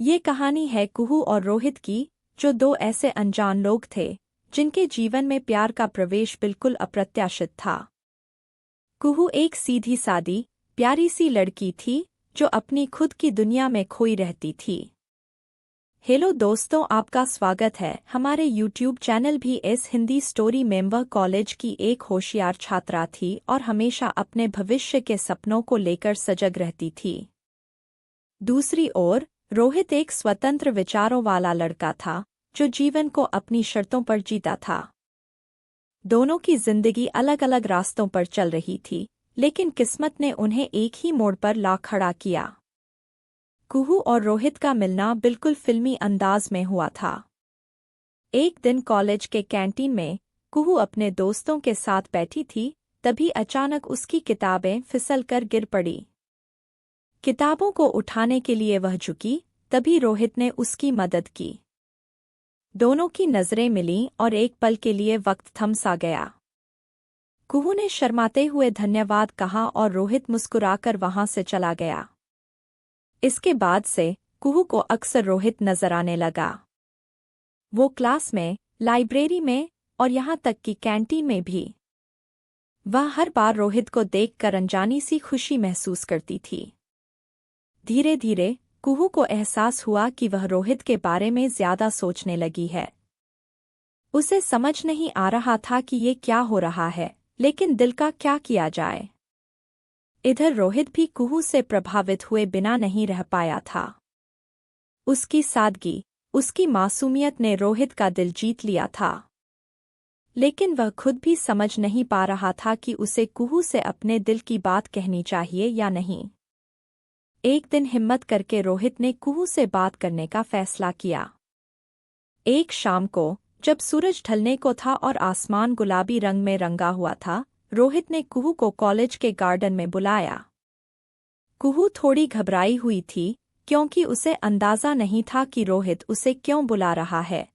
ये कहानी है कुहू और रोहित की, जो दो ऐसे अनजान लोग थे जिनके जीवन में प्यार का प्रवेश बिल्कुल अप्रत्याशित था। कुहू एक सीधी सादी, प्यारी सी लड़की थी जो अपनी खुद की दुनिया में खोई रहती थी। हेलो दोस्तों, आपका स्वागत है हमारे यूट्यूब चैनल भी। इस हिंदी स्टोरी में वह कॉलेज की एक होशियार छात्रा थी और हमेशा अपने भविष्य के सपनों को लेकर सजग रहती थी। दूसरी ओर रोहित एक स्वतंत्र विचारों वाला लड़का था जो जीवन को अपनी शर्तों पर जीता था। दोनों की जिंदगी अलग अलग रास्तों पर चल रही थी, लेकिन किस्मत ने उन्हें एक ही मोड़ पर ला खड़ा किया। कुहू और रोहित का मिलना बिल्कुल फिल्मी अंदाज में हुआ था। एक दिन कॉलेज के कैंटीन में कुहू अपने दोस्तों के साथ बैठी थी, तभी अचानक उसकी किताबें फिसल कर गिर पड़ी। किताबों को उठाने के लिए वह झुकी, तभी रोहित ने उसकी मदद की। दोनों की नजरें मिलीं और एक पल के लिए वक्त थम सा गया। कुहू ने शर्माते हुए धन्यवाद कहा और रोहित मुस्कुराकर वहां से चला गया। इसके बाद से कुहू को अक्सर रोहित नजर आने लगा। वो क्लास में, लाइब्रेरी में और यहाँ तक कि कैंटीन में भी। वह हर बार रोहित को देखकर अनजानी सी खुशी महसूस करती थी। धीरे धीरे कुहू को एहसास हुआ कि वह रोहित के बारे में ज्यादा सोचने लगी है। उसे समझ नहीं आ रहा था कि ये क्या हो रहा है, लेकिन दिल का क्या किया जाए। इधर रोहित भी कुहू से प्रभावित हुए बिना नहीं रह पाया था। उसकी सादगी, उसकी मासूमियत ने रोहित का दिल जीत लिया था। लेकिन वह खुद भी समझ नहीं पा रहा था कि उसे कुहू से अपने दिल की बात कहनी चाहिए या नहीं। एक दिन हिम्मत करके रोहित ने कुहू से बात करने का फैसला किया। एक शाम को, जब सूरज ढलने को था और आसमान गुलाबी रंग में रंगा हुआ था, रोहित ने कुहू को कॉलेज के गार्डन में बुलाया। कुहू थोड़ी घबराई हुई थी, क्योंकि उसे अंदाजा नहीं था कि रोहित उसे क्यों बुला रहा है।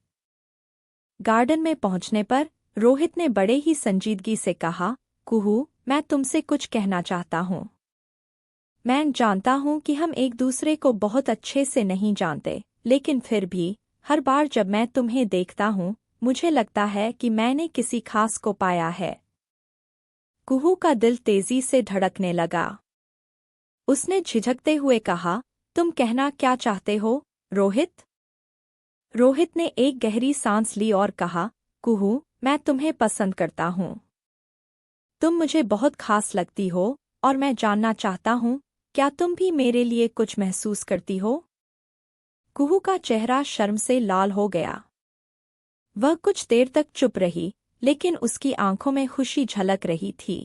गार्डन में पहुंचने पर रोहित ने बड़े ही संजीदगी से कहा, कुहू, मैं तुमसे कुछ कहना चाहता हूँ। मैं जानता हूँ कि हम एक दूसरे को बहुत अच्छे से नहीं जानते, लेकिन फिर भी हर बार जब मैं तुम्हें देखता हूँ, मुझे लगता है कि मैंने किसी खास को पाया है। कुहू का दिल तेजी से धड़कने लगा। उसने झिझकते हुए कहा, तुम कहना क्या चाहते हो, रोहित? रोहित ने एक गहरी सांस ली और कहा, कुहू, मैं तुम्हें पसंद करता हूँ। तुम मुझे बहुत खास लगती हो और मैं जानना चाहता हूँ, क्या तुम भी मेरे लिए कुछ महसूस करती हो? कुहू का चेहरा शर्म से लाल हो गया। वह कुछ देर तक चुप रही, लेकिन उसकी आंखों में खुशी झलक रही थी।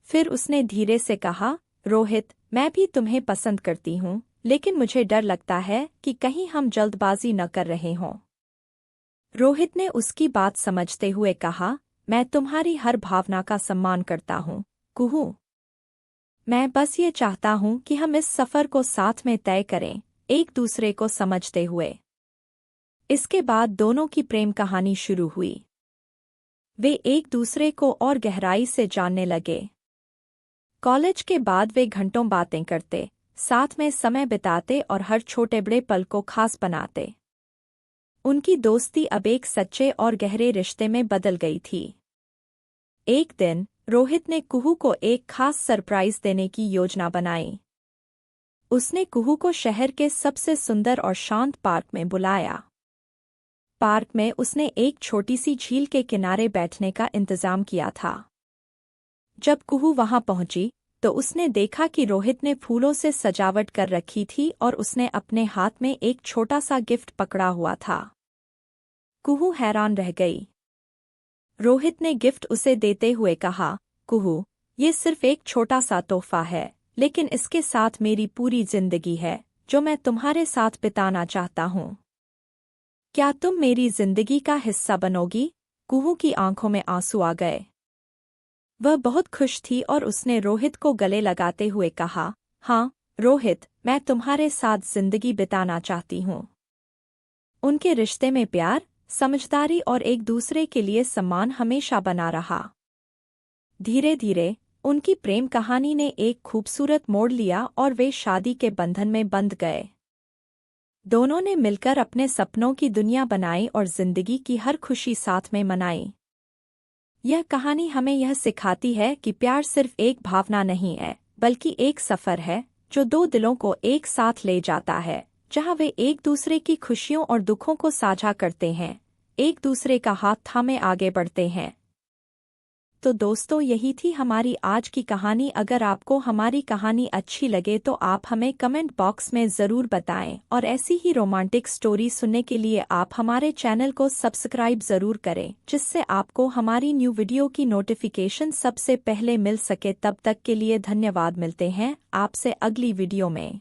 फिर उसने धीरे से कहा, रोहित, मैं भी तुम्हें पसंद करती हूँ, लेकिन मुझे डर लगता है कि कहीं हम जल्दबाजी न कर रहे हों। रोहित ने उसकी बात समझते हुए कहा, मैं तुम्हारी हर भावना का सम्मान करता हूँ, कुहू। मैं बस ये चाहता हूँ कि हम इस सफ़र को साथ में तय करें, एक दूसरे को समझते हुए। इसके बाद दोनों की प्रेम कहानी शुरू हुई। वे एक दूसरे को और गहराई से जानने लगे। कॉलेज के बाद वे घंटों बातें करते, साथ में समय बिताते और हर छोटे बड़े पल को खास बनाते। उनकी दोस्ती अब एक सच्चे और गहरे रिश्ते में बदल गई थी। एक दिन रोहित ने कुहू को एक खास सरप्राइज देने की योजना बनाई। उसने कुहू को शहर के सबसे सुंदर और शांत पार्क में बुलाया। पार्क में उसने एक छोटी सी झील के किनारे बैठने का इंतजाम किया था। जब कुहू वहां पहुंची, तो उसने देखा कि रोहित ने फूलों से सजावट कर रखी थी और उसने अपने हाथ में एक छोटा सा गिफ्ट पकड़ा हुआ था। कुहू हैरान रह गई। रोहित ने गिफ्ट उसे देते हुए कहा, कुहू, ये सिर्फ एक छोटा सा तोहफा है, लेकिन इसके साथ मेरी पूरी जिंदगी है, जो मैं तुम्हारे साथ बिताना चाहता हूँ। क्या तुम मेरी जिंदगी का हिस्सा बनोगी? कुहू की आंखों में आंसू आ गए। वह बहुत खुश थी और उसने रोहित को गले लगाते हुए कहा, हाँ, रोहित, मैं तुम्हारे साथ जिंदगी बिताना चाहती हूँ। उनके रिश्ते में प्यार, समझदारी और एक दूसरे के लिए सम्मान हमेशा बना रहा। धीरे धीरे उनकी प्रेम कहानी ने एक खूबसूरत मोड़ लिया और वे शादी के बंधन में बंध गए। दोनों ने मिलकर अपने सपनों की दुनिया बनाई और जिंदगी की हर खुशी साथ में मनाई। यह कहानी हमें यह सिखाती है कि प्यार सिर्फ एक भावना नहीं है, बल्कि एक सफ़र है जो दो दिलों को एक साथ ले जाता है, जहां वे एक दूसरे की खुशियों और दुखों को साझा करते हैं, एक दूसरे का हाथ थामे आगे बढ़ते हैं। तो दोस्तों, यही थी हमारी आज की कहानी। अगर आपको हमारी कहानी अच्छी लगे तो आप हमें कमेंट बॉक्स में ज़रूर बताएं, और ऐसी ही रोमांटिक स्टोरी सुनने के लिए आप हमारे चैनल को सब्सक्राइब ज़रूर करें, जिससे आपको हमारी न्यू वीडियो की नोटिफिकेशन सबसे पहले मिल सके। तब तक के लिए धन्यवाद। मिलते हैं आपसे अगली वीडियो में।